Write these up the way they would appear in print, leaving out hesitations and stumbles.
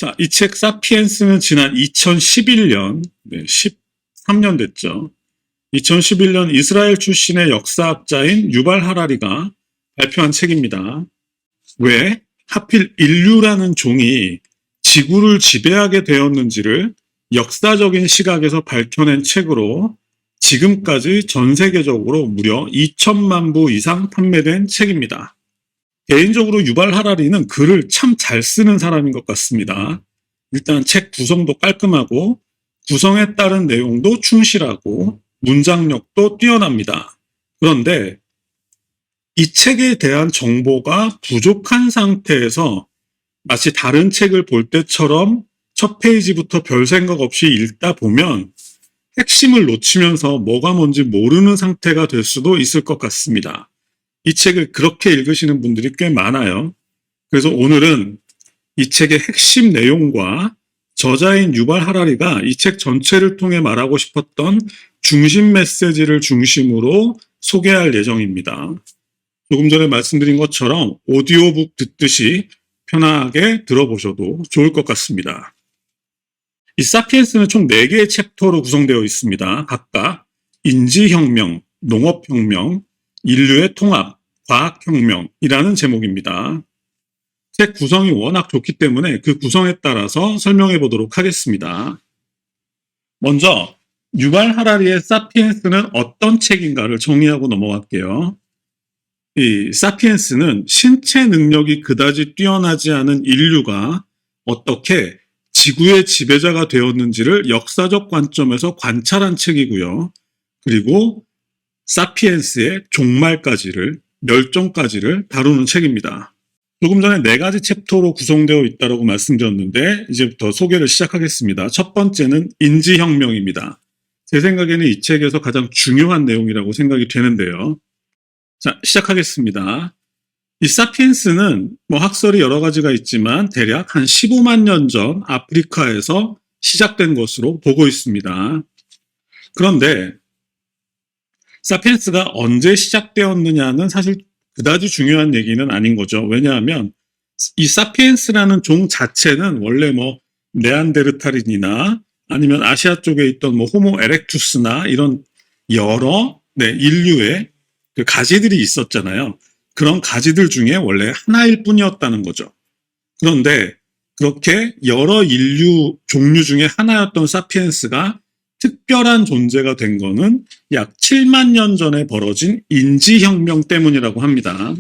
자, 이 책 사피엔스는 지난 2011년, 13년 됐죠. 2011년 이스라엘 출신의 역사학자인 유발 하라리가 발표한 책입니다. 왜 하필 인류라는 종이 지구를 지배하게 되었는지를 역사적인 시각에서 밝혀낸 책으로 지금까지 전 세계적으로 무려 2천만 부 이상 판매된 책입니다. 개인적으로 유발 하라리는 글을 참 잘 쓰는 사람인 것 같습니다. 일단 책 구성도 깔끔하고 구성에 따른 내용도 충실하고 문장력도 뛰어납니다. 그런데 이 책에 대한 정보가 부족한 상태에서 마치 다른 책을 볼 때처럼 첫 페이지부터 별 생각 없이 읽다 보면 핵심을 놓치면서 뭐가 뭔지 모르는 상태가 될 수도 있을 것 같습니다. 이 책을 그렇게 읽으시는 분들이 꽤 많아요. 그래서 오늘은 이 책의 핵심 내용과 저자인 유발 하라리가 이 책 전체를 통해 말하고 싶었던 중심 메시지를 중심으로 소개할 예정입니다. 조금 전에 말씀드린 것처럼 오디오북 듣듯이 편하게 들어보셔도 좋을 것 같습니다. 이 사피엔스는 총 4개의 챕터로 구성되어 있습니다. 각각 인지혁명, 농업혁명, 인류의 통합, 과학혁명이라는 제목입니다. 책 구성이 워낙 좋기 때문에 그 구성에 따라서 설명해 보도록 하겠습니다. 먼저 유발 하라리의 사피엔스는 어떤 책인가를 정의하고 넘어갈게요. 이 사피엔스는 신체 능력이 그다지 뛰어나지 않은 인류가 어떻게 지구의 지배자가 되었는지를 역사적 관점에서 관찰한 책이고요. 그리고 사피엔스의 종말까지를, 멸종까지를 다루는 책입니다. 조금 전에 4가지 챕터로 구성되어 있다고 말씀드렸는데 이제부터 소개를 시작하겠습니다. 첫 번째는 인지혁명입니다. 제 생각에는 이 책에서 가장 중요한 내용이라고 생각이 되는데요. 자, 시작하겠습니다. 이 사피엔스는 학설이 여러 가지가 있지만 대략 한 15만 년 전 아프리카에서 시작된 것으로 보고 있습니다. 그런데 사피엔스가 언제 시작되었느냐는 사실 그다지 중요한 얘기는 아닌 거죠. 왜냐하면 이 사피엔스라는 종 자체는 원래 네안데르탈인이나 아니면 아시아 쪽에 있던 호모 에렉투스나 이런 여러 인류의 그 가지들이 있었잖아요. 그런 가지들 중에 원래 하나일 뿐이었다는 거죠. 그런데 그렇게 여러 인류 종류 중에 하나였던 사피엔스가 특별한 존재가 된 거는 약 7만 년 전에 벌어진 인지혁명 때문이라고 합니다.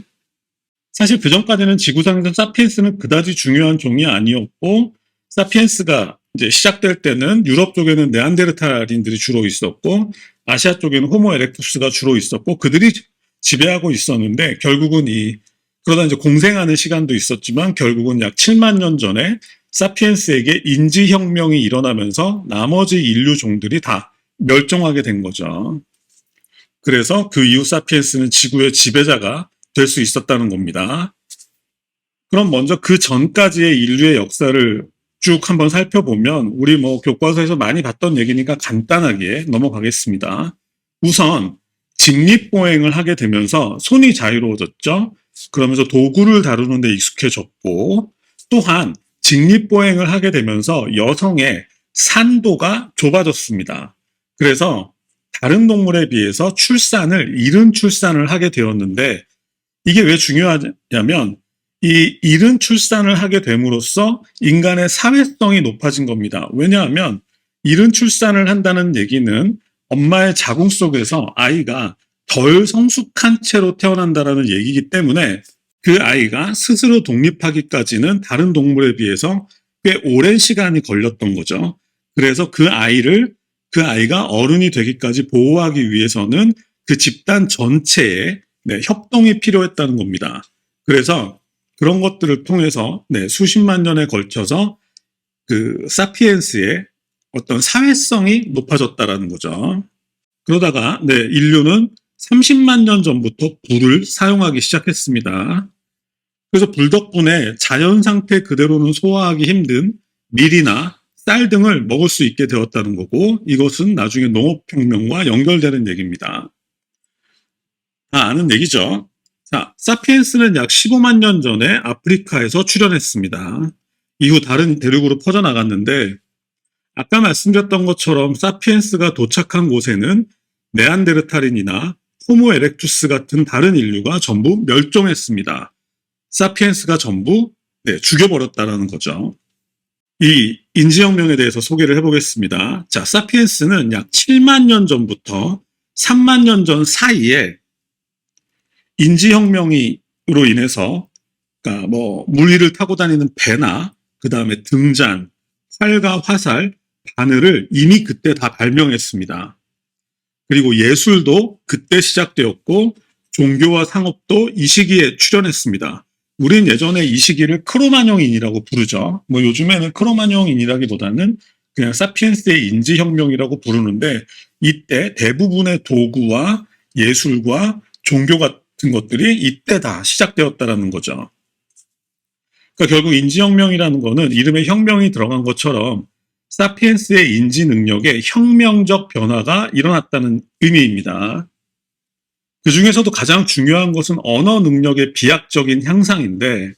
사실 그 전까지는 지구상에서 사피엔스는 그다지 중요한 종이 아니었고, 사피엔스가 이제 시작될 때는 유럽 쪽에는 네안데르탈인들이 주로 있었고, 아시아 쪽에는 호모 에렉투스가 주로 있었고, 그들이 지배하고 있었는데, 결국은 그러다 이제 공생하는 시간도 있었지만, 결국은 약 7만 년 전에 사피엔스에게 인지혁명이 일어나면서 나머지 인류 종들이 다 멸종하게 된 거죠. 그래서 그 이후 사피엔스는 지구의 지배자가 될 수 있었다는 겁니다. 그럼 먼저 그 전까지의 인류의 역사를 쭉 한번 살펴보면 우리 교과서에서 많이 봤던 얘기니까 간단하게 넘어가겠습니다. 우선 직립보행을 하게 되면서 손이 자유로워졌죠. 그러면서 도구를 다루는 데 익숙해졌고, 또한 직립보행을 하게 되면서 여성의 산도가 좁아졌습니다. 그래서 다른 동물에 비해서 이른 출산을 하게 되었는데, 이게 왜 중요하냐면 이 이른 출산을 하게 됨으로써 인간의 사회성이 높아진 겁니다. 왜냐하면 이른 출산을 한다는 얘기는 엄마의 자궁 속에서 아이가 덜 성숙한 채로 태어난다는 얘기이기 때문에 그 아이가 스스로 독립하기까지는 다른 동물에 비해서 꽤 오랜 시간이 걸렸던 거죠. 그래서 그 아이가 어른이 되기까지 보호하기 위해서는 그 집단 전체에 협동이 필요했다는 겁니다. 그래서 그런 것들을 통해서 수십만 년에 걸쳐서 그 사피엔스의 어떤 사회성이 높아졌다라는 거죠. 그러다가 인류는 30만 년 전부터 불을 사용하기 시작했습니다. 그래서 불 덕분에 자연 상태 그대로는 소화하기 힘든 밀이나 쌀 등을 먹을 수 있게 되었다는 거고, 이것은 나중에 농업혁명과 연결되는 얘기입니다. 다 아는 얘기죠. 자, 사피엔스는 약 15만 년 전에 아프리카에서 출현했습니다. 이후 다른 대륙으로 퍼져나갔는데 아까 말씀드렸던 것처럼 사피엔스가 도착한 곳에는 네안데르탈인이나 호모 에렉투스 같은 다른 인류가 전부 멸종했습니다. 사피엔스가 전부 죽여버렸다는 거죠. 이 인지혁명에 대해서 소개를 해보겠습니다. 자, 사피엔스는 약 7만 년 전부터 3만 년 전 사이에 인지혁명으로 인해서 그러니까 물 위를 타고 다니는 배나 그 다음에 등잔, 활과 화살, 바늘을 이미 그때 다 발명했습니다. 그리고 예술도 그때 시작되었고 종교와 상업도 이 시기에 출현했습니다. 우린 예전에 이 시기를 크로마뇽인이라고 부르죠. 요즘에는 크로마뇽인이라기보다는 그냥 사피엔스의 인지혁명이라고 부르는데 이때 대부분의 도구와 예술과 종교 같은 것들이 이때 다 시작되었다는 거죠. 그러니까 결국 인지혁명이라는 거는 이름에 혁명이 들어간 것처럼 사피엔스의 인지 능력에 혁명적 변화가 일어났다는 의미입니다. 그 중에서도 가장 중요한 것은 언어 능력의 비약적인 향상인데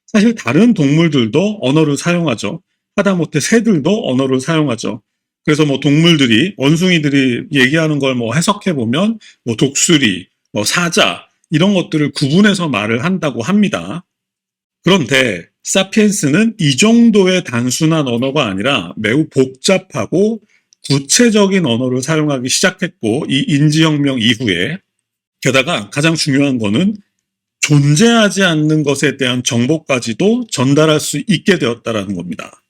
사실 다른 동물들도 언어를 사용하죠. 하다못해 새들도 언어를 사용하죠. 그래서 동물들이 원숭이들이 얘기하는 걸 해석해 보면 독수리, 사자 이런 것들을 구분해서 말을 한다고 합니다. 그런데 사피엔스는 이 정도의 단순한 언어가 아니라 매우 복잡하고 구체적인 언어를 사용하기 시작했고 이 인지혁명 이후에 게다가 가장 중요한 거는 존재하지 않는 것에 대한 정보까지도 전달할 수 있게 되었다는 겁니다.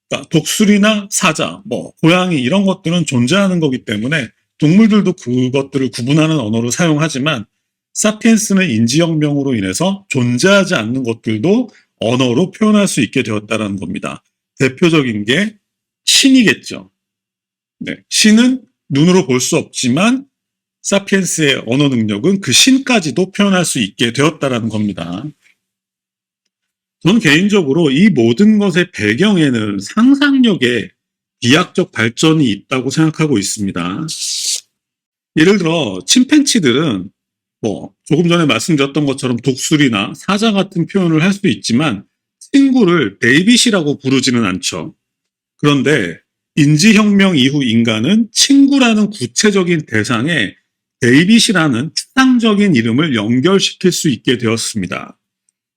그러니까 독수리나 사자, 고양이 이런 것들은 존재하는 거기 때문에 동물들도 그것들을 구분하는 언어를 사용하지만 사피엔스는 인지혁명으로 인해서 존재하지 않는 것들도 언어로 표현할 수 있게 되었다는 겁니다. 대표적인 게 신이겠죠. 신은 눈으로 볼 수 없지만 사피엔스의 언어 능력은 그 신까지도 표현할 수 있게 되었다는 겁니다. 저는 개인적으로 이 모든 것의 배경에는 상상력의 비약적 발전이 있다고 생각하고 있습니다. 예를 들어 침팬치들은 조금 전에 말씀드렸던 것처럼 독수리나 사자 같은 표현을 할 수도 있지만 친구를 데이빗이라고 부르지는 않죠. 그런데 인지혁명 이후 인간은 친구라는 구체적인 대상에 데이빗이라는 추상적인 이름을 연결시킬 수 있게 되었습니다.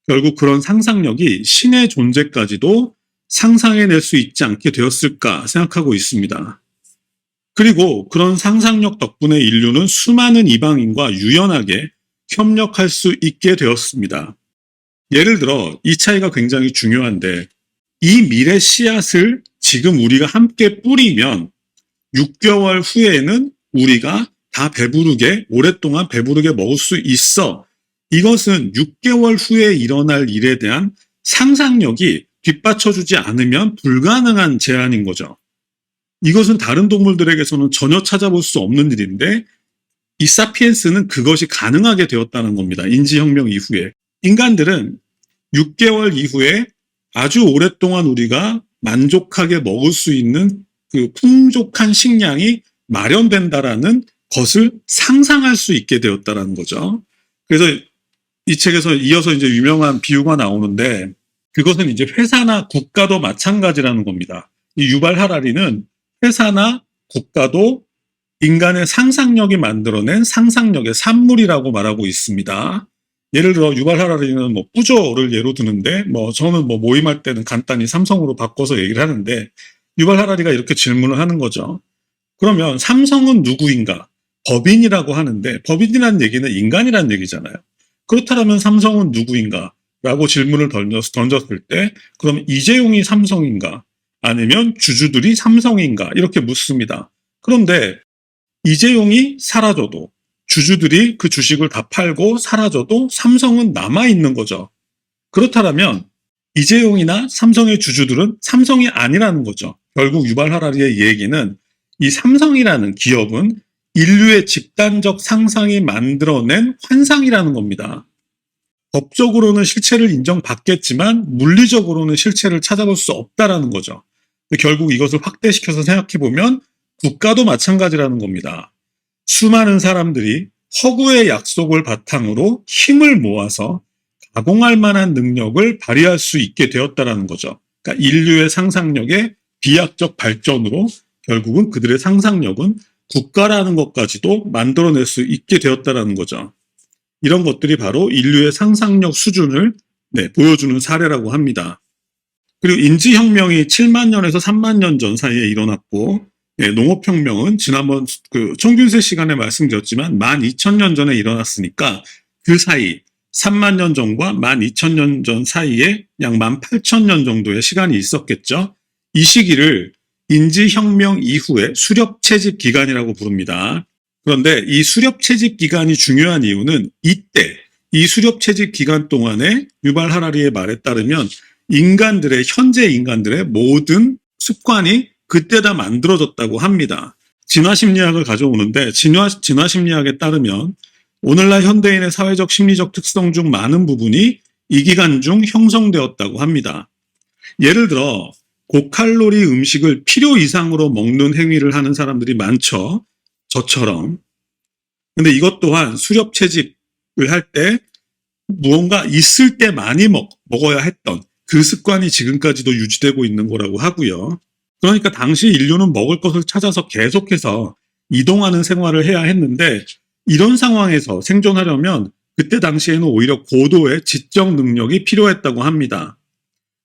결국 그런 상상력이 신의 존재까지도 상상해낼 수 있지 않게 되었을까 생각하고 있습니다. 그리고 그런 상상력 덕분에 인류는 수많은 이방인과 유연하게 협력할 수 있게 되었습니다. 예를 들어 이 차이가 굉장히 중요한데 이 미래 씨앗을 지금 우리가 함께 뿌리면 6개월 후에는 우리가 다 배부르게 오랫동안 배부르게 먹을 수 있어. 이것은 6개월 후에 일어날 일에 대한 상상력이 뒷받쳐주지 않으면 불가능한 제안인 거죠. 이것은 다른 동물들에게서는 전혀 찾아볼 수 없는 일인데 이 사피엔스는 그것이 가능하게 되었다는 겁니다. 인지혁명 이후에. 인간들은 6개월 이후에 아주 오랫동안 우리가 만족하게 먹을 수 있는 그 풍족한 식량이 마련된다라는 것을 상상할 수 있게 되었다는 거죠. 그래서 이 책에서 이어서 이제 유명한 비유가 나오는데 그것은 이제 회사나 국가도 마찬가지라는 겁니다. 이 유발 하라리는 회사나 국가도 인간의 상상력이 만들어낸 상상력의 산물이라고 말하고 있습니다. 예를 들어 유발 하라리는 뿌조를 예로 드는데 저는 모임할 때는 간단히 삼성으로 바꿔서 얘기를 하는데 유발 하라리가 이렇게 질문을 하는 거죠. 그러면 삼성은 누구인가? 법인이라고 하는데 법인이라는 얘기는 인간이라는 얘기잖아요. 그렇다면 삼성은 누구인가? 라고 질문을 던졌을 때 그럼 이재용이 삼성인가? 아니면 주주들이 삼성인가? 이렇게 묻습니다. 그런데 이재용이 사라져도 주주들이 그 주식을 다 팔고 사라져도 삼성은 남아있는 거죠. 그렇다면 이재용이나 삼성의 주주들은 삼성이 아니라는 거죠. 결국 유발 하라리의 얘기는 이 삼성이라는 기업은 인류의 집단적 상상이 만들어낸 환상이라는 겁니다. 법적으로는 실체를 인정받겠지만 물리적으로는 실체를 찾아볼 수 없다라는 거죠. 결국 이것을 확대시켜서 생각해보면 국가도 마찬가지라는 겁니다. 수많은 사람들이 허구의 약속을 바탕으로 힘을 모아서 가공할 만한 능력을 발휘할 수 있게 되었다라는 거죠. 그러니까 인류의 상상력의 비약적 발전으로 결국은 그들의 상상력은 국가라는 것까지도 만들어낼 수 있게 되었다라는 거죠. 이런 것들이 바로 인류의 상상력 수준을 보여주는 사례라고 합니다. 그리고 인지혁명이 7만 년에서 3만 년 전 사이에 일어났고, 농업혁명은 지난번 총균세 시간에 말씀드렸지만 12,000년 전에 일어났으니까 그 사이 3만 년 전과 12,000년 전 사이에 약 18,000년 정도의 시간이 있었겠죠. 이 시기를 인지혁명 이후의 수렵채집 기간이라고 부릅니다. 그런데 이 수렵채집 기간이 중요한 이유는 이때 이 수렵채집 기간 동안에 유발 하라리의 말에 따르면 현재 인간들의 모든 습관이 그때 다 만들어졌다고 합니다. 진화심리학을 가져오는데 진화심리학에 따르면 오늘날 현대인의 사회적 심리적 특성 중 많은 부분이 이 기간 중 형성되었다고 합니다. 예를 들어 고칼로리 음식을 필요 이상으로 먹는 행위를 하는 사람들이 많죠. 저처럼. 근데 이것 또한 수렵채집을 할 때 무언가 있을 때 많이 먹어야 했던 그 습관이 지금까지도 유지되고 있는 거라고 하고요. 그러니까 당시 인류는 먹을 것을 찾아서 계속해서 이동하는 생활을 해야 했는데 이런 상황에서 생존하려면 그때 당시에는 오히려 고도의 지적 능력이 필요했다고 합니다.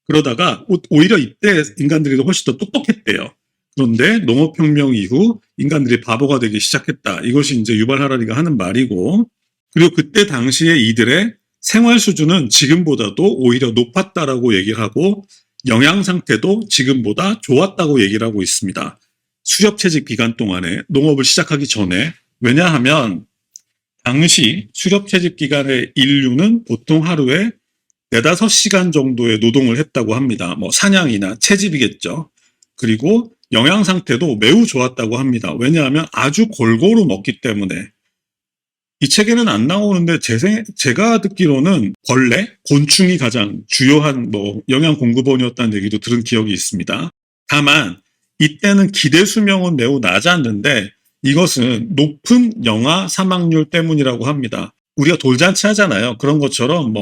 그러다가 오히려 이때 인간들이 훨씬 더 똑똑했대요. 그런데 농업혁명 이후 인간들이 바보가 되기 시작했다. 이것이 이제 유발 하라리가 하는 말이고, 그리고 그때 당시에 이들의 생활 수준은 지금보다도 오히려 높았다라고 얘기를 하고 영양 상태도 지금보다 좋았다고 얘기를 하고 있습니다. 수렵채집 기간 동안에 농업을 시작하기 전에. 왜냐하면 당시 수렵채집 기간의 인류는 보통 하루에 4-5시간 정도의 노동을 했다고 합니다. 사냥이나 채집이겠죠. 그리고 영양 상태도 매우 좋았다고 합니다. 왜냐하면 아주 골고루 먹기 때문에. 이 책에는 안 나오는데 제가 듣기로는 벌레, 곤충이 가장 주요한 영양 공급원이었다는 얘기도 들은 기억이 있습니다. 다만 이때는 기대 수명은 매우 낮았는데 이것은 높은 영아 사망률 때문이라고 합니다. 우리가 돌잔치 하잖아요. 그런 것처럼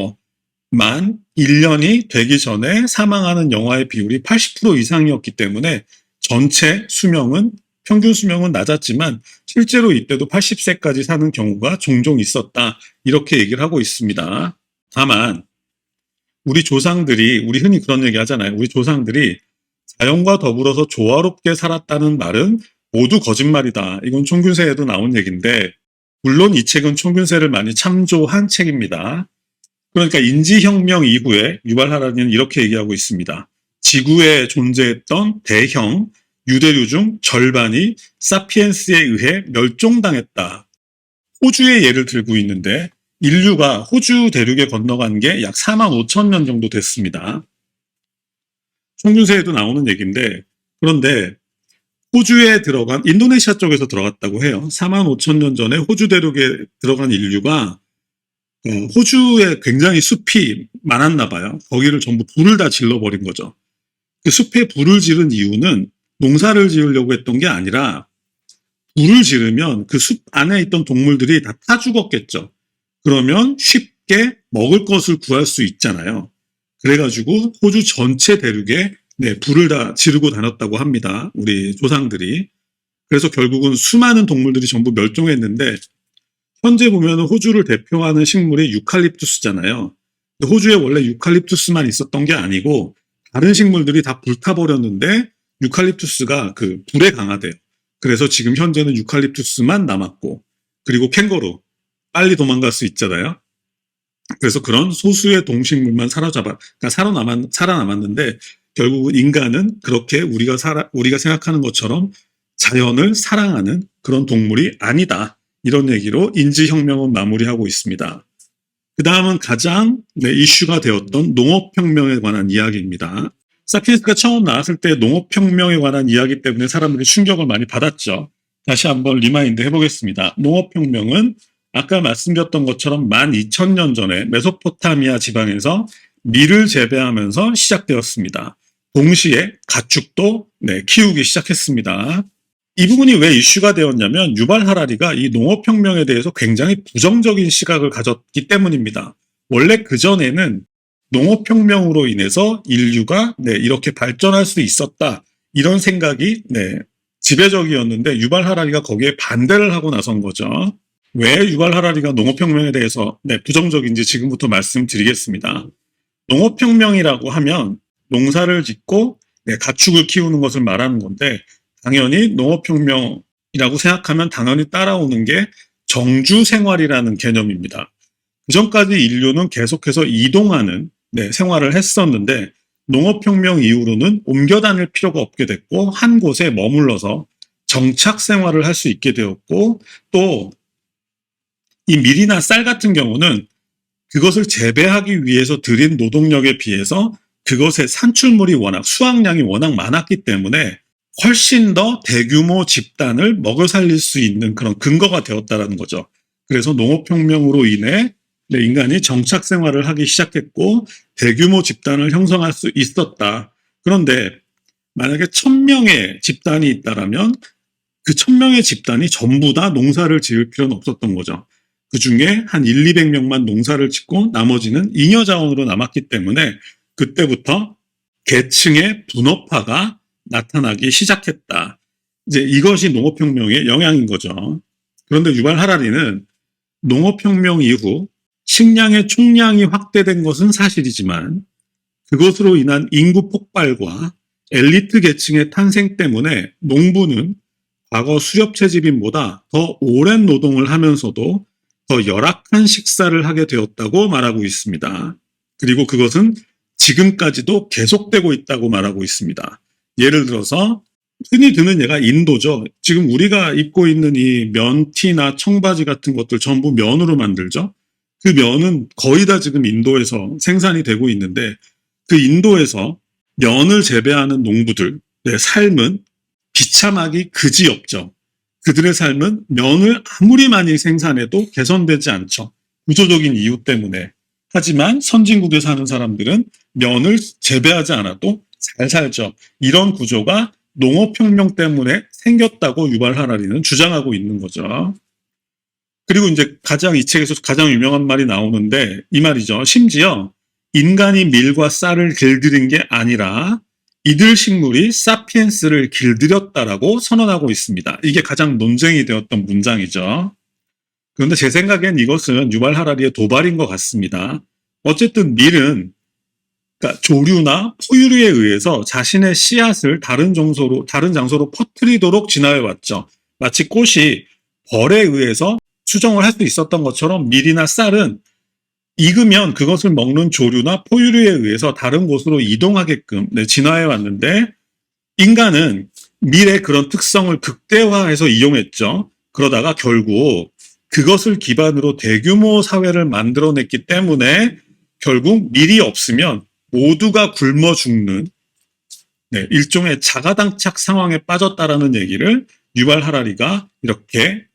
만 1년이 되기 전에 사망하는 영아의 비율이 80% 이상이었기 때문에 전체 수명은 평균 수명은 낮았지만 실제로 이때도 80세까지 사는 경우가 종종 있었다. 이렇게 얘기를 하고 있습니다. 다만 우리 흔히 그런 얘기 하잖아요. 우리 조상들이 자연과 더불어서 조화롭게 살았다는 말은 모두 거짓말이다. 이건 총균세에도 나온 얘기인데 물론 이 책은 총균세를 많이 참조한 책입니다. 그러니까 인지혁명 이후에 유발 하라리는 이렇게 얘기하고 있습니다. 지구에 존재했던 대형 유대류 중 절반이 사피엔스에 의해 멸종당했다. 호주의 예를 들고 있는데 인류가 호주 대륙에 건너간 게 약 45,000년 정도 됐습니다. 총균세에도 나오는 얘기인데 그런데 호주에 들어간 인도네시아 쪽에서 들어갔다고 해요. 45,000년 전에 호주 대륙에 들어간 인류가 호주에 굉장히 숲이 많았나 봐요. 거기를 전부 불을 다 질러버린 거죠. 그 숲에 불을 지른 이유는 농사를 지으려고 했던 게 아니라 불을 지르면 그 숲 안에 있던 동물들이 다 타 죽었겠죠. 그러면 쉽게 먹을 것을 구할 수 있잖아요. 그래가지고 호주 전체 대륙에 불을 다 지르고 다녔다고 합니다. 우리 조상들이. 그래서 결국은 수많은 동물들이 전부 멸종했는데 현재 보면 호주를 대표하는 식물이 유칼립투스잖아요. 근데 호주에 원래 유칼립투스만 있었던 게 아니고 다른 식물들이 다 불타버렸는데 유칼립투스가 그 불에 강하대요. 그래서 지금 현재는 유칼립투스만 남았고 그리고 캥거루 빨리 도망갈 수 있잖아요. 그래서 그런 소수의 동식물만 살아남았는데 결국은 인간은 그렇게 우리가 생각하는 것처럼 자연을 사랑하는 그런 동물이 아니다. 이런 얘기로 인지혁명은 마무리하고 있습니다. 그 다음은 가장 이슈가 되었던 농업혁명에 관한 이야기입니다. 사피엔스가 처음 나왔을 때 농업혁명에 관한 이야기 때문에 사람들이 충격을 많이 받았죠. 다시 한번 리마인드 해보겠습니다. 농업혁명은 아까 말씀드렸던 것처럼 12,000년 전에 메소포타미아 지방에서 밀을 재배하면서 시작되었습니다. 동시에 가축도 키우기 시작했습니다. 이 부분이 왜 이슈가 되었냐면 유발 하라리가 이 농업혁명에 대해서 굉장히 부정적인 시각을 가졌기 때문입니다. 원래 그전에는 농업혁명으로 인해서 인류가 이렇게 발전할 수 있었다. 이런 생각이 지배적이었는데 유발 하라리가 거기에 반대를 하고 나선 거죠. 왜 유발 하라리가 농업혁명에 대해서 부정적인지 지금부터 말씀드리겠습니다. 농업혁명이라고 하면 농사를 짓고 가축을 키우는 것을 말하는 건데 당연히 농업혁명이라고 생각하면 당연히 따라오는 게 정주생활이라는 개념입니다. 그전까지 인류는 계속해서 이동하는 생활을 했었는데 농업혁명 이후로는 옮겨 다닐 필요가 없게 됐고 한 곳에 머물러서 정착 생활을 할 수 있게 되었고 또 이 밀이나 쌀 같은 경우는 그것을 재배하기 위해서 들인 노동력에 비해서 그것의 산출물이 수확량이 워낙 많았기 때문에 훨씬 더 대규모 집단을 먹여 살릴 수 있는 그런 근거가 되었다는 거죠. 그래서 농업혁명으로 인해 인간이 정착 생활을 하기 시작했고 대규모 집단을 형성할 수 있었다. 그런데 만약에 1000명의 집단이 있다라면 그 1000명의 집단이 전부 다 농사를 지을 필요는 없었던 거죠. 그 중에 한 200명만 농사를 짓고 나머지는 잉여 자원으로 남았기 때문에 그때부터 계층의 분업화가 나타나기 시작했다. 이제 이것이 농업혁명의 영향인 거죠. 그런데 유발 하라리는 농업혁명 이후 식량의 총량이 확대된 것은 사실이지만 그것으로 인한 인구 폭발과 엘리트 계층의 탄생 때문에 농부는 과거 수렵 채집인보다 더 오랜 노동을 하면서도 더 열악한 식사를 하게 되었다고 말하고 있습니다. 그리고 그것은 지금까지도 계속되고 있다고 말하고 있습니다. 예를 들어서 흔히 드는 예가 인도죠. 지금 우리가 입고 있는 이 면티나 청바지 같은 것들 전부 면으로 만들죠. 그 면은 거의 다 지금 인도에서 생산이 되고 있는데 그 인도에서 면을 재배하는 농부들의 삶은 비참하기 그지없죠. 그들의 삶은 면을 아무리 많이 생산해도 개선되지 않죠. 구조적인 이유 때문에. 하지만 선진국에 사는 사람들은 면을 재배하지 않아도 잘 살죠. 이런 구조가 농업혁명 때문에 생겼다고 유발 하라리는 주장하고 있는 거죠. 그리고 이제 이 책에서 가장 유명한 말이 나오는데 이 말이죠. 심지어 인간이 밀과 쌀을 길들인 게 아니라 이들 식물이 사피엔스를 길들였다라고 선언하고 있습니다. 이게 가장 논쟁이 되었던 문장이죠. 그런데 제 생각엔 이것은 유발 하라리의 도발인 것 같습니다. 어쨌든 밀은 그러니까 조류나 포유류에 의해서 자신의 씨앗을 다른 장소로 퍼뜨리도록 진화해 왔죠. 마치 꽃이 벌에 의해서 수정을 할 수 있었던 것처럼 밀이나 쌀은 익으면 그것을 먹는 조류나 포유류에 의해서 다른 곳으로 이동하게끔 진화해 왔는데 인간은 밀의 그런 특성을 극대화해서 이용했죠. 그러다가 결국 그것을 기반으로 대규모 사회를 만들어냈기 때문에 결국 밀이 없으면 모두가 굶어 죽는 일종의 자가당착 상황에 빠졌다라는 얘기를 유발 하라리가 이렇게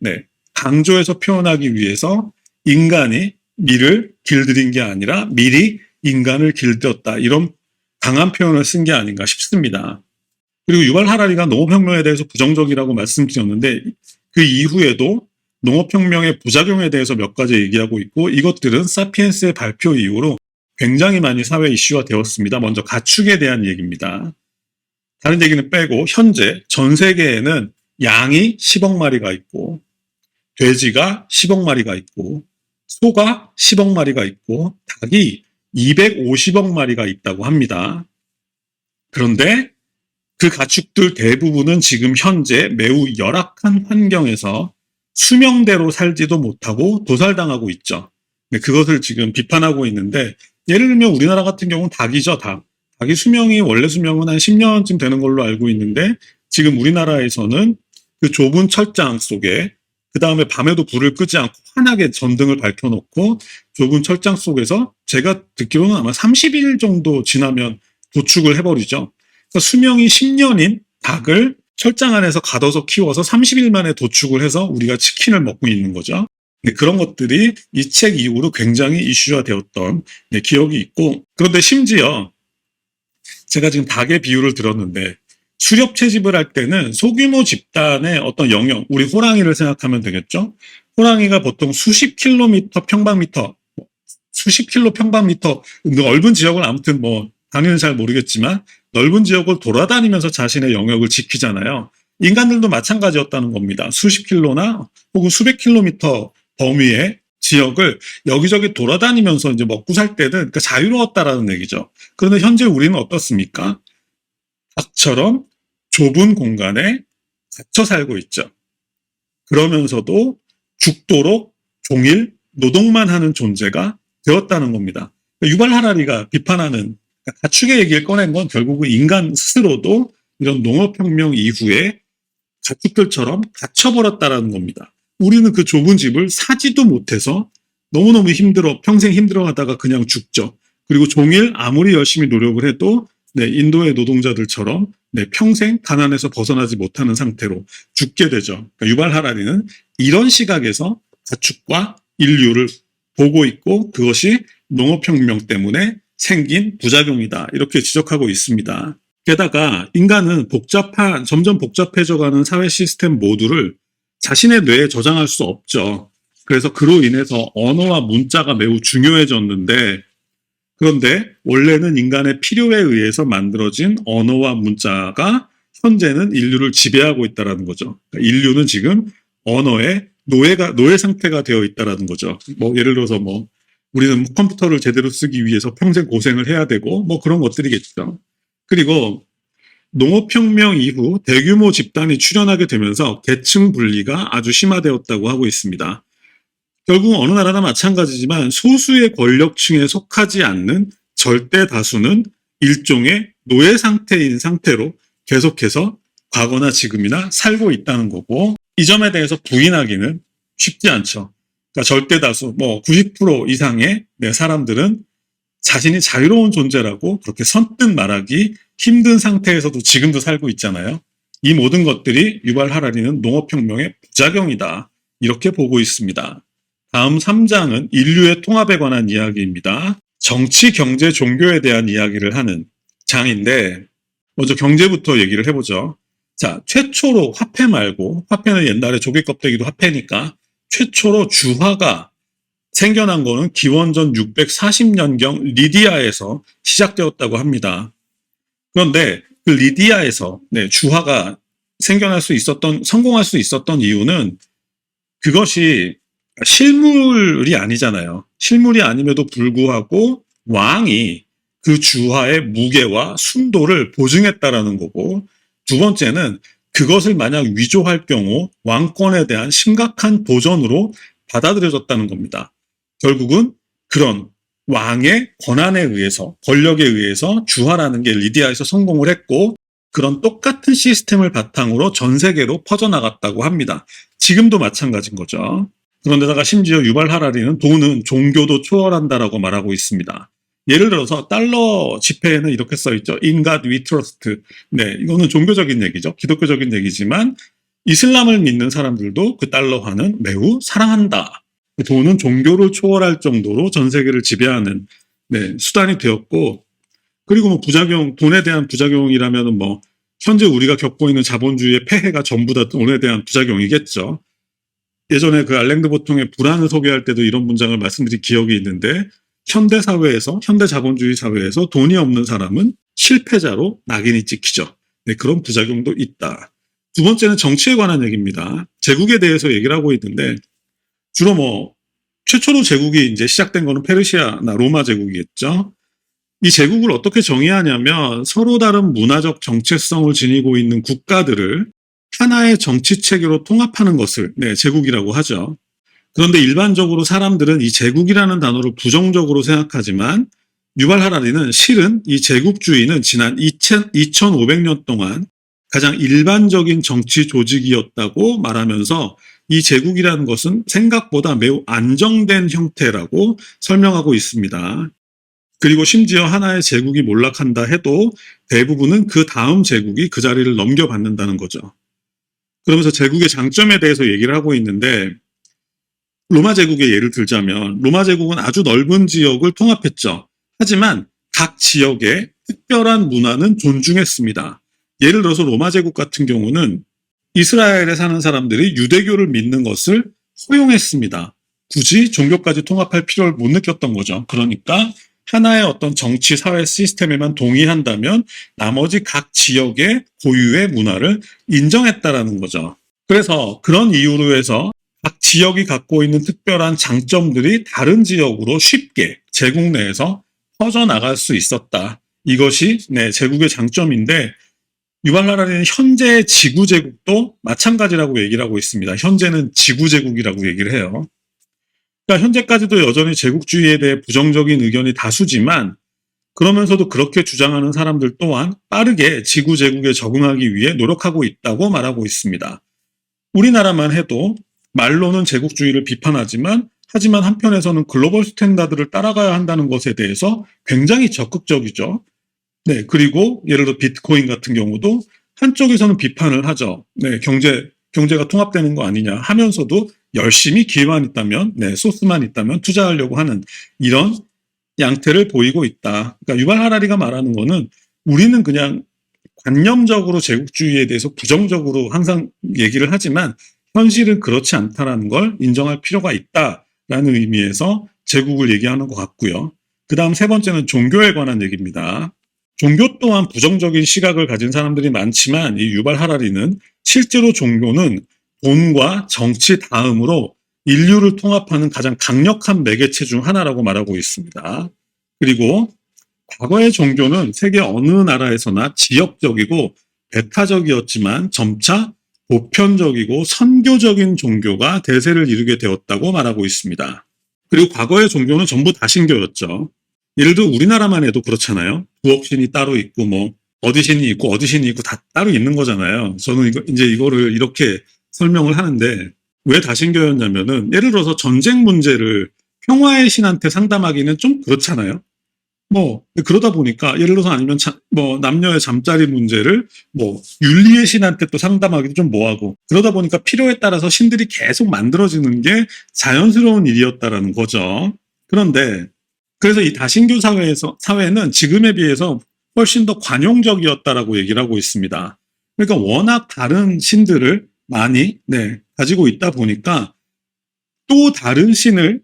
강조해서 표현하기 위해서 인간이 밀을 길들인 게 아니라 밀이 인간을 길들였다. 이런 강한 표현을 쓴 게 아닌가 싶습니다. 그리고 유발 하라리가 농업혁명에 대해서 부정적이라고 말씀드렸는데 그 이후에도 농업혁명의 부작용에 대해서 몇 가지 얘기하고 있고 이것들은 사피엔스의 발표 이후로 굉장히 많이 사회 이슈화 되었습니다. 먼저 가축에 대한 얘기입니다. 다른 얘기는 빼고 현재 전 세계에는 양이 10억 마리가 있고 돼지가 10억 마리가 있고 소가 10억 마리가 있고 닭이 250억 마리가 있다고 합니다. 그런데 그 가축들 대부분은 지금 현재 매우 열악한 환경에서 수명대로 살지도 못하고 도살당하고 있죠. 그것을 지금 비판하고 있는데 예를 들면 우리나라 같은 경우는 닭이죠. 닭이 원래 수명은 한 10년쯤 되는 걸로 알고 있는데 지금 우리나라에서는 그 좁은 철장 속에 그 다음에 밤에도 불을 끄지 않고 환하게 전등을 밝혀놓고 좁은 철장 속에서 제가 듣기로는 아마 30일 정도 지나면 도축을 해버리죠. 그러니까 수명이 10년인 닭을 철장 안에서 가둬서 키워서 30일 만에 도축을 해서 우리가 치킨을 먹고 있는 거죠. 그런 것들이 이 책 이후로 굉장히 이슈화 되었던 기억이 있고 그런데 심지어 제가 지금 닭의 비유를 들었는데 수렵 채집을 할 때는 소규모 집단의 어떤 영역, 우리 호랑이를 생각하면 되겠죠. 호랑이가 보통 수십 킬로미터 평방미터 수십 킬로 평방미터 넓은 지역을 아무튼 뭐 당연히 잘 모르겠지만 넓은 지역을 돌아다니면서 자신의 영역을 지키잖아요. 인간들도 마찬가지였다는 겁니다. 수십 킬로나 혹은 수백 킬로미터 범위의 지역을 여기저기 돌아다니면서 이제 먹고 살 때는 그러니까 자유로웠다라는 얘기죠. 그런데 현재 우리는 어떻습니까? 닭처럼 좁은 공간에 갇혀 살고 있죠. 그러면서도 죽도록 종일 노동만 하는 존재가 되었다는 겁니다. 유발 하라리가 비판하는 가축의 얘기를 꺼낸 건 결국은 인간 스스로도 이런 농업혁명 이후에 가축들처럼 갇혀버렸다라는 겁니다. 우리는 그 좁은 집을 사지도 못해서 너무너무 힘들어, 평생 힘들어 하다가 그냥 죽죠. 그리고 종일 아무리 열심히 노력을 해도 인도의 노동자들처럼 평생 가난에서 벗어나지 못하는 상태로 죽게 되죠. 그러니까 유발 하라리는 이런 시각에서 가축과 인류를 보고 있고 그것이 농업혁명 때문에 생긴 부작용이다. 이렇게 지적하고 있습니다. 게다가 인간은 점점 복잡해져가는 사회 시스템 모두를 자신의 뇌에 저장할 수 없죠. 그래서 그로 인해서 언어와 문자가 매우 중요해졌는데 그런데 원래는 인간의 필요에 의해서 만들어진 언어와 문자가 현재는 인류를 지배하고 있다는 거죠. 그러니까 인류는 지금 언어의 노예 상태가 되어 있다는 거죠. 뭐 예를 들어서 뭐 우리는 컴퓨터를 제대로 쓰기 위해서 평생 고생을 해야 되고 뭐 그런 것들이겠죠. 그리고 농업혁명 이후 대규모 집단이 출현하게 되면서 계층 분리가 아주 심화되었다고 하고 있습니다. 결국 어느 나라나 마찬가지지만 소수의 권력층에 속하지 않는 절대 다수는 일종의 노예 상태인 상태로 계속해서 과거나 지금이나 살고 있다는 거고 이 점에 대해서 부인하기는 쉽지 않죠. 그러니까 절대 다수, 뭐 90% 이상의 사람들은 자신이 자유로운 존재라고 그렇게 선뜻 말하기 힘든 상태에서도 지금도 살고 있잖아요. 이 모든 것들이 유발 하라리는 농업혁명의 부작용이다. 이렇게 보고 있습니다. 다음 3장은 인류의 통합에 관한 이야기입니다. 정치, 경제, 종교에 대한 이야기를 하는 장인데 먼저 경제부터 얘기를 해보죠. 자, 최초로 화폐 말고 화폐는 옛날에 조개 껍데기도 화폐니까 최초로 주화가 생겨난 거는 기원전 640년경 리디아에서 시작되었다고 합니다. 그런데 그 리디아에서 주화가 성공할 수 있었던 이유는 그것이 실물이 아니잖아요. 실물이 아님에도 불구하고 왕이 그 주화의 무게와 순도를 보증했다라는 거고 두 번째는 그것을 만약 위조할 경우 왕권에 대한 심각한 도전으로 받아들여졌다는 겁니다. 결국은 그런 왕의 권한에 의해서 권력에 의해서 주화라는 게 리디아에서 성공을 했고 그런 똑같은 시스템을 바탕으로 전 세계로 퍼져나갔다고 합니다. 지금도 마찬가지인 거죠. 그런데다가 심지어 유발 하라리는 돈은 종교도 초월한다라고 말하고 있습니다. 예를 들어서 달러 지폐에는 이렇게 써있죠. In God we trust. 이거는 종교적인 얘기죠. 기독교적인 얘기지만 이슬람을 믿는 사람들도 그 달러화는 매우 사랑한다. 돈은 종교를 초월할 정도로 전 세계를 지배하는 수단이 되었고 그리고 뭐 부작용, 돈에 대한 부작용이라면은 뭐 현재 우리가 겪고 있는 자본주의의 폐해가 전부 다 돈에 대한 부작용이겠죠. 예전에 그 알랭드 보통의 불안을 소개할 때도 이런 문장을 말씀드린 기억이 있는데 현대 사회에서 현대 자본주의 사회에서 돈이 없는 사람은 실패자로 낙인이 찍히죠. 그런 부작용도 있다. 두 번째는 정치에 관한 얘기입니다. 제국에 대해서 얘기를 하고 있는데 주로 뭐 최초로 제국이 이제 시작된 거는 페르시아나 로마 제국이겠죠. 이 제국을 어떻게 정의하냐면 서로 다른 문화적 정체성을 지니고 있는 국가들을 하나의 정치 체계로 통합하는 것을 제국이라고 하죠. 그런데 일반적으로 사람들은 이 제국이라는 단어를 부정적으로 생각하지만 유발 하라리는 실은 이 제국주의는 지난 2500년 동안 가장 일반적인 정치 조직이었다고 말하면서 이 제국이라는 것은 생각보다 매우 안정된 형태라고 설명하고 있습니다. 그리고 심지어 하나의 제국이 몰락한다 해도 대부분은 그 다음 제국이 그 자리를 넘겨받는다는 거죠. 그러면서 제국의 장점에 대해서 얘기를 하고 있는데 로마 제국의 예를 들자면 로마 제국은 아주 넓은 지역을 통합했죠. 하지만 각 지역의 특별한 문화는 존중했습니다. 예를 들어서 로마 제국 같은 경우는 이스라엘에 사는 사람들이 유대교를 믿는 것을 허용했습니다. 굳이 종교까지 통합할 필요를 못 느꼈던 거죠. 그러니까 하나의 어떤 정치 사회 시스템에만 동의한다면 나머지 각 지역의 고유의 문화를 인정했다라는 거죠. 그래서 그런 이유로 해서 각 지역이 갖고 있는 특별한 장점들이 다른 지역으로 쉽게 제국 내에서 퍼져나갈 수 있었다. 이것이 제국의 장점인데, 유발 하라리는 현재 지구 제국도 마찬가지라고 얘기를 하고 있습니다. 현재는 지구 제국이라고 얘기를 해요. 그러니까 현재까지도 여전히 제국주의에 대해 부정적인 의견이 다수지만, 그러면서도 그렇게 주장하는 사람들 또한 빠르게 지구 제국에 적응하기 위해 노력하고 있다고 말하고 있습니다. 우리나라만 해도 말로는 제국주의를 비판하지만, 하지만 한편에서는 글로벌 스탠다드를 따라가야 한다는 것에 대해서 굉장히 적극적이죠. 그리고 예를 들어 비트코인 같은 경우도 한쪽에서는 비판을 하죠. 경제가 통합되는 거 아니냐 하면서도 열심히 기회만 있다면, 소스만 있다면 투자하려고 하는 이런 양태를 보이고 있다. 그러니까 유발 하라리가 말하는 거는 우리는 그냥 관념적으로 제국주의에 대해서 부정적으로 항상 얘기를 하지만 현실은 그렇지 않다라는 걸 인정할 필요가 있다라는 의미에서 제국을 얘기하는 것 같고요. 그 다음 세 번째는 종교에 관한 얘기입니다. 종교 또한 부정적인 시각을 가진 사람들이 많지만 이 유발 하라리는 실제로 종교는 돈과 정치 다음으로 인류를 통합하는 가장 강력한 매개체 중 하나라고 말하고 있습니다. 그리고 과거의 종교는 세계 어느 나라에서나 지역적이고 배타적이었지만 점차 보편적이고 선교적인 종교가 대세를 이루게 되었다고 말하고 있습니다. 그리고 과거의 종교는 전부 다신교였죠. 예를 들어 우리나라만 해도 그렇잖아요. 부엌신이 따로 있고 어디신이 있고 어디신이 있고 다 따로 있는 거잖아요. 저는 이거를 이렇게 설명을 하는데, 왜 다신교였냐면은 예를 들어서 전쟁 문제를 평화의 신한테 상담하기는 좀 그렇잖아요. 그러다 보니까 예를 들어서 아니면 남녀의 잠자리 문제를 윤리의 신한테 또 상담하기도 좀 뭐하고, 그러다 보니까 필요에 따라서 신들이 계속 만들어지는 게 자연스러운 일이었다라는 거죠. 그런데 그래서 이 다신교 사회는 지금에 비해서 훨씬 더 관용적이었다라고 얘기를 하고 있습니다. 그러니까 워낙 다른 신들을 많이 가지고 있다 보니까 또 다른 신을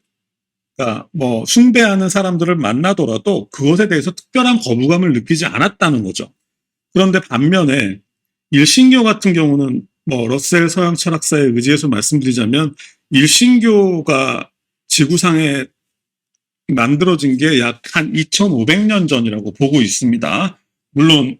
숭배하는 사람들을 만나더라도 그것에 대해서 특별한 거부감을 느끼지 않았다는 거죠. 그런데 반면에 일신교 같은 경우는 러셀 서양 철학사의 의지에서 말씀드리자면 일신교가 지구상에 만들어진 게 약 한 2500년 전이라고 보고 있습니다. 물론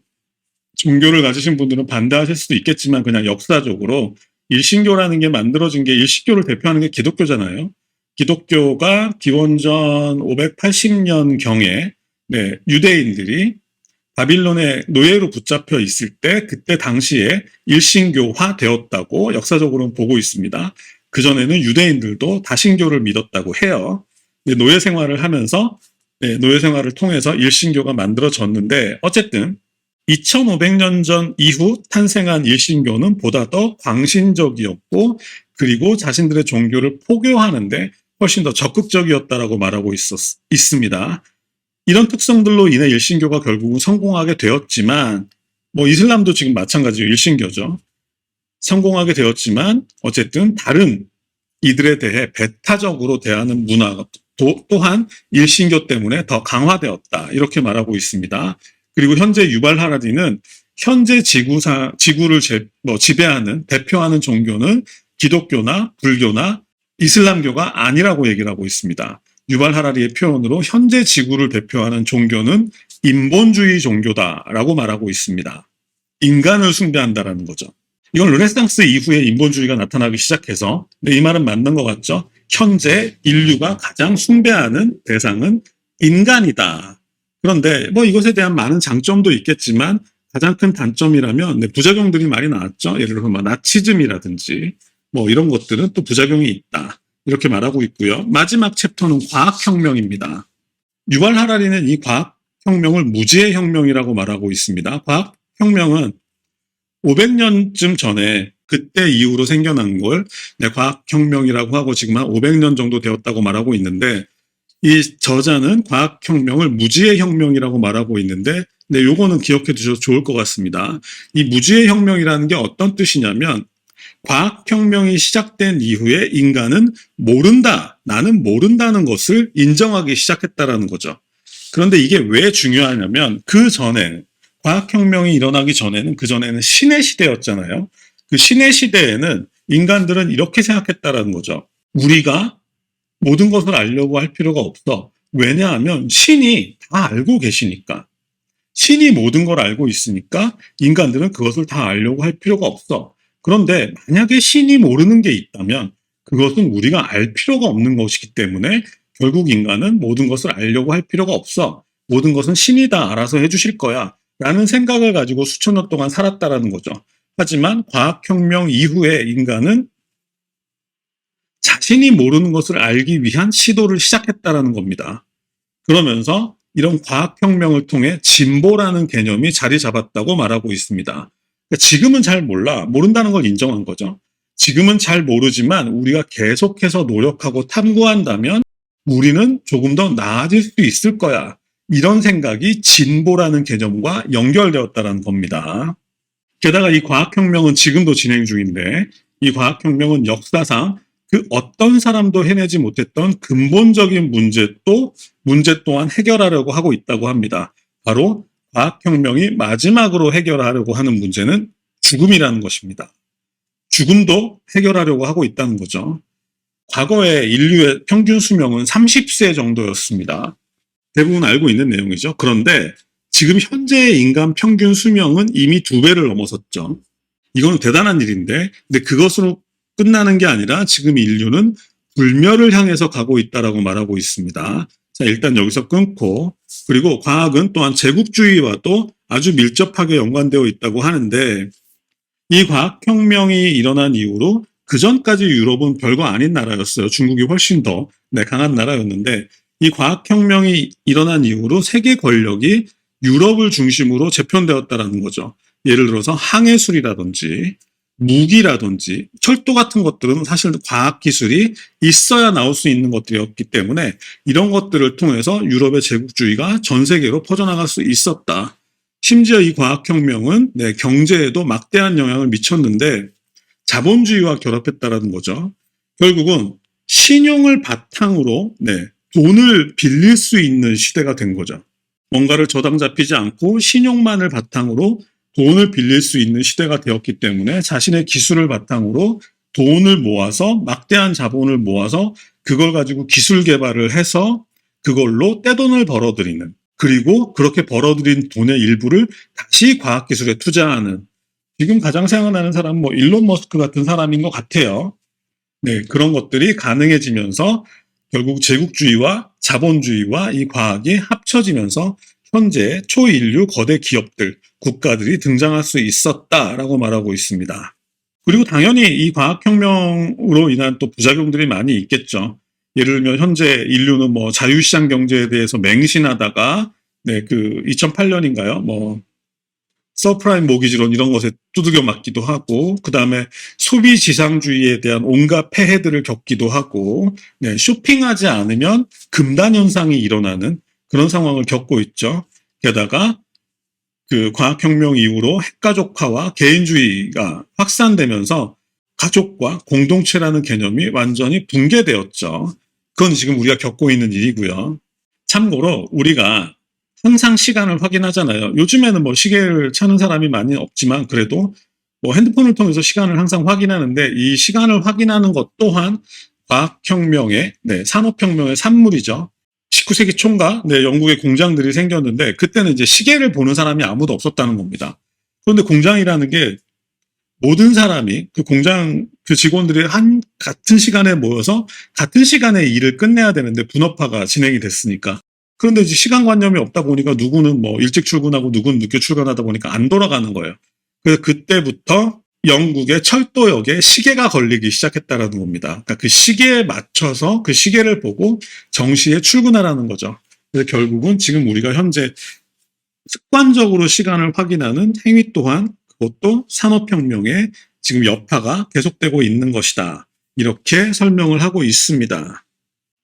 종교를 가지신 분들은 반대하실 수도 있겠지만 그냥 역사적으로 일신교라는 게 만들어진 게, 일신교를 대표하는 게 기독교잖아요. 기독교가 기원전 580년경에 유대인들이 바빌론의 노예로 붙잡혀 있을 때 그때 당시에 일신교화 되었다고 역사적으로는 보고 있습니다. 그전에는 유대인들도 다신교를 믿었다고 해요. 노예 생활을 하면서 노예 생활을 통해서 일신교가 만들어졌는데, 어쨌든 2500년 전 이후 탄생한 일신교는 보다 더 광신적이었고, 그리고 자신들의 종교를 포교하는데 훨씬 더 적극적이었다라고 말하고 있습니다. 이런 특성들로 인해 일신교가 결국은 성공하게 되었지만, 이슬람도 지금 마찬가지로 일신교죠. 성공하게 되었지만 어쨌든 다른 이들에 대해 배타적으로 대하는 문화가 또한 일신교 때문에 더 강화되었다, 이렇게 말하고 있습니다. 그리고 현재 유발 하라리는 현재 지구를 지배하는 대표하는 종교는 기독교나 불교나 이슬람교가 아니라고 얘기를 하고 있습니다. 유발 하라리의 표현으로 현재 지구를 대표하는 종교는 인본주의 종교다라고 말하고 있습니다. 인간을 숭배한다라는 거죠. 이건 르네상스 이후에 인본주의가 나타나기 시작해서, 이 말은 맞는 것 같죠? 현재 인류가 가장 숭배하는 대상은 인간이다. 그런데 이것에 대한 많은 장점도 있겠지만 가장 큰 단점이라면 부작용들이 많이 나왔죠. 예를 들어서 나치즘이라든지 이런 것들은 또 부작용이 있다, 이렇게 말하고 있고요. 마지막 챕터는 과학혁명입니다. 유발 하라리는 이 과학혁명을 무지의 혁명이라고 말하고 있습니다. 과학혁명은 500년쯤 전에 그때 이후로 생겨난 걸 과학혁명이라고 하고 지금 한 500년 정도 되었다고 말하고 있는데, 이 저자는 과학혁명을 무지의 혁명이라고 말하고 있는데, 요거는 기억해 두셔도 좋을 것 같습니다. 이 무지의 혁명이라는 게 어떤 뜻이냐면, 과학혁명이 시작된 이후에 인간은 모른다, 나는 모른다는 것을 인정하기 시작했다라는 거죠. 그런데 이게 왜 중요하냐면 그 전에 과학혁명이 일어나기 전에는 그 전에는 신의 시대였잖아요. 그 신의 시대에는 인간들은 이렇게 생각했다라는 거죠. 우리가 모든 것을 알려고 할 필요가 없어. 왜냐하면 신이 다 알고 계시니까. 신이 모든 걸 알고 있으니까 인간들은 그것을 다 알려고 할 필요가 없어. 그런데 만약에 신이 모르는 게 있다면 그것은 우리가 알 필요가 없는 것이기 때문에 결국 인간은 모든 것을 알려고 할 필요가 없어. 모든 것은 신이 다 알아서 해주실 거야. 라는 생각을 가지고 수천 년 동안 살았다라는 거죠. 하지만 과학혁명 이후에 인간은 자신이 모르는 것을 알기 위한 시도를 시작했다라는 겁니다. 그러면서 이런 과학혁명을 통해 진보라는 개념이 자리 잡았다고 말하고 있습니다. 그러니까 지금은 잘 몰라. 모른다는 걸 인정한 거죠. 지금은 잘 모르지만 우리가 계속해서 노력하고 탐구한다면 우리는 조금 더 나아질 수 있을 거야. 이런 생각이 진보라는 개념과 연결되었다는 겁니다. 게다가 이 과학혁명은 지금도 진행 중인데 이 과학혁명은 역사상 그 어떤 사람도 해내지 못했던 근본적인 문제 또한 해결하려고 하고 있다고 합니다. 바로 과학혁명이 마지막으로 해결하려고 하는 문제는 죽음이라는 것입니다. 죽음도 해결하려고 하고 있다는 거죠. 과거에 인류의 평균 수명은 30세 정도였습니다. 대부분 알고 있는 내용이죠. 그런데 지금 현재의 인간 평균 수명은 이미 2배를 넘어섰죠. 이거는 대단한 일인데, 근데 그것으로 끝나는 게 아니라 지금 인류는 불멸을 향해서 가고 있다라고 말하고 있습니다. 자, 일단 여기서 끊고, 그리고 과학은 또한 제국주의와도 아주 밀접하게 연관되어 있다고 하는데, 이 과학혁명이 일어난 이후로 그 전까지 유럽은 별거 아닌 나라였어요. 중국이 훨씬 더 강한 나라였는데, 이 과학혁명이 일어난 이후로 세계 권력이 유럽을 중심으로 재편되었다라는 거죠. 예를 들어서 항해술이라든지 무기라든지 철도 같은 것들은 사실 과학기술이 있어야 나올 수 있는 것들이었기 때문에 이런 것들을 통해서 유럽의 제국주의가 전 세계로 퍼져나갈 수 있었다. 심지어 이 과학혁명은 경제에도 막대한 영향을 미쳤는데 자본주의와 결합했다라는 거죠. 결국은 신용을 바탕으로 돈을 빌릴 수 있는 시대가 된 거죠. 뭔가를 저당 잡히지 않고 신용만을 바탕으로 돈을 빌릴 수 있는 시대가 되었기 때문에 자신의 기술을 바탕으로 돈을 모아서 막대한 자본을 모아서 그걸 가지고 기술 개발을 해서 그걸로 떼돈을 벌어들이는, 그리고 그렇게 벌어들인 돈의 일부를 다시 과학기술에 투자하는, 지금 가장 생각나는 사람은 일론 머스크 같은 사람인 것 같아요. 그런 것들이 가능해지면서 결국 제국주의와 자본주의와 이 과학이 합쳐지면서 현재 초인류 거대 기업들, 국가들이 등장할 수 있었다라고 말하고 있습니다. 그리고 당연히 이 과학혁명으로 인한 또 부작용들이 많이 있겠죠. 예를 들면 현재 인류는 자유시장 경제에 대해서 맹신하다가 그 2008년인가요? 서프라임 모기지론 이런 것에 두들겨 맞기도 하고, 그 다음에 소비지상주의에 대한 온갖 폐해들을 겪기도 하고, 쇼핑하지 않으면 금단 현상이 일어나는 그런 상황을 겪고 있죠. 게다가 그 과학혁명 이후로 핵가족화와 개인주의가 확산되면서 가족과 공동체라는 개념이 완전히 붕괴되었죠. 그건 지금 우리가 겪고 있는 일이고요. 참고로 우리가 항상 시간을 확인하잖아요. 요즘에는 시계를 차는 사람이 많이 없지만 그래도 핸드폰을 통해서 시간을 항상 확인하는데 이 시간을 확인하는 것 또한 과학혁명의, 산업혁명의 산물이죠. 19세기 초인가? 영국에 공장들이 생겼는데 그때는 이제 시계를 보는 사람이 아무도 없었다는 겁니다. 그런데 공장이라는 게 모든 사람이 그 공장 그 직원들이 같은 시간에 모여서 같은 시간에 일을 끝내야 되는데 분업화가 진행이 됐으니까. 그런데 이제 시간관념이 없다 보니까 누구는 일찍 출근하고 누구는 늦게 출근하다 보니까 안 돌아가는 거예요. 그래서 그때부터 영국의 철도역에 시계가 걸리기 시작했다라는 겁니다. 그러니까 그 시계에 맞춰서 그 시계를 보고 정시에 출근하라는 거죠. 그래서 결국은 지금 우리가 현재 습관적으로 시간을 확인하는 행위 또한 그것도 산업혁명의 지금 여파가 계속되고 있는 것이다. 이렇게 설명을 하고 있습니다.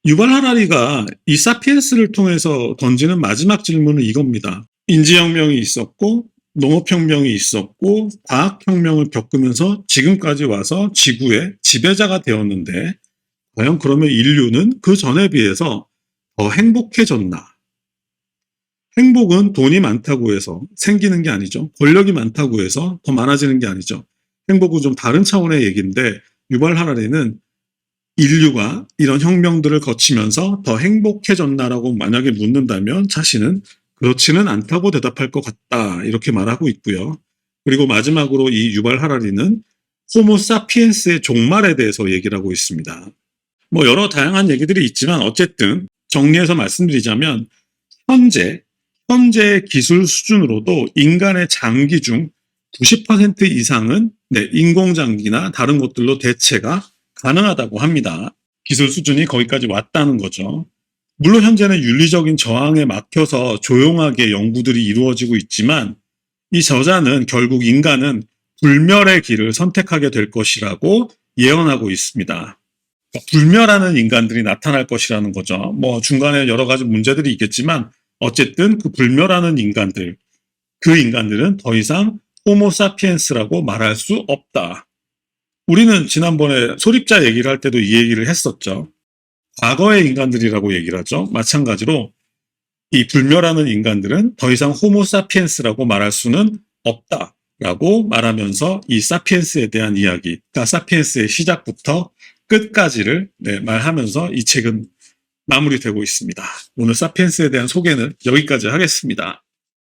유발 하라리가 이 사피엔스를 통해서 던지는 마지막 질문은 이겁니다. 인지혁명이 있었고 농업혁명이 있었고 과학혁명을 겪으면서 지금까지 와서 지구의 지배자가 되었는데 과연 그러면 인류는 그 전에 비해서 더 행복해졌나? 행복은 돈이 많다고 해서 생기는 게 아니죠. 권력이 많다고 해서 더 많아지는 게 아니죠. 행복은 좀 다른 차원의 얘기인데 유발 하라리는 인류가 이런 혁명들을 거치면서 더 행복해졌나라고 만약에 묻는다면 자신은 그렇지는 않다고 대답할 것 같다 이렇게 말하고 있고요. 그리고 마지막으로 이 유발 하라리는 호모 사피엔스의 종말에 대해서 얘기를 하고 있습니다. 뭐 여러 다양한 얘기들이 있지만 어쨌든 정리해서 말씀드리자면 현재의 기술 수준으로도 인간의 장기 중 90% 이상은 인공장기나 다른 것들로 대체가 가능하다고 합니다. 기술 수준이 거기까지 왔다는 거죠. 물론 현재는 윤리적인 저항에 막혀서 조용하게 연구들이 이루어지고 있지만 이 저자는 결국 인간은 불멸의 길을 선택하게 될 것이라고 예언하고 있습니다. 불멸하는 인간들이 나타날 것이라는 거죠. 뭐 중간에 여러 가지 문제들이 있겠지만 어쨌든 그 불멸하는 인간들, 그 인간들은 더 이상 호모 사피엔스라고 말할 수 없다. 우리는 지난번에 소립자 얘기를 할 때도 이 얘기를 했었죠. 과거의 인간들이라고 얘기를 하죠. 마찬가지로 이 불멸하는 인간들은 더 이상 호모 사피엔스라고 말할 수는 없다라고 말하면서 이 사피엔스에 대한 이야기, 그러니까 사피엔스의 시작부터 끝까지를 말하면서 이 책은 마무리되고 있습니다. 오늘 사피엔스에 대한 소개는 여기까지 하겠습니다.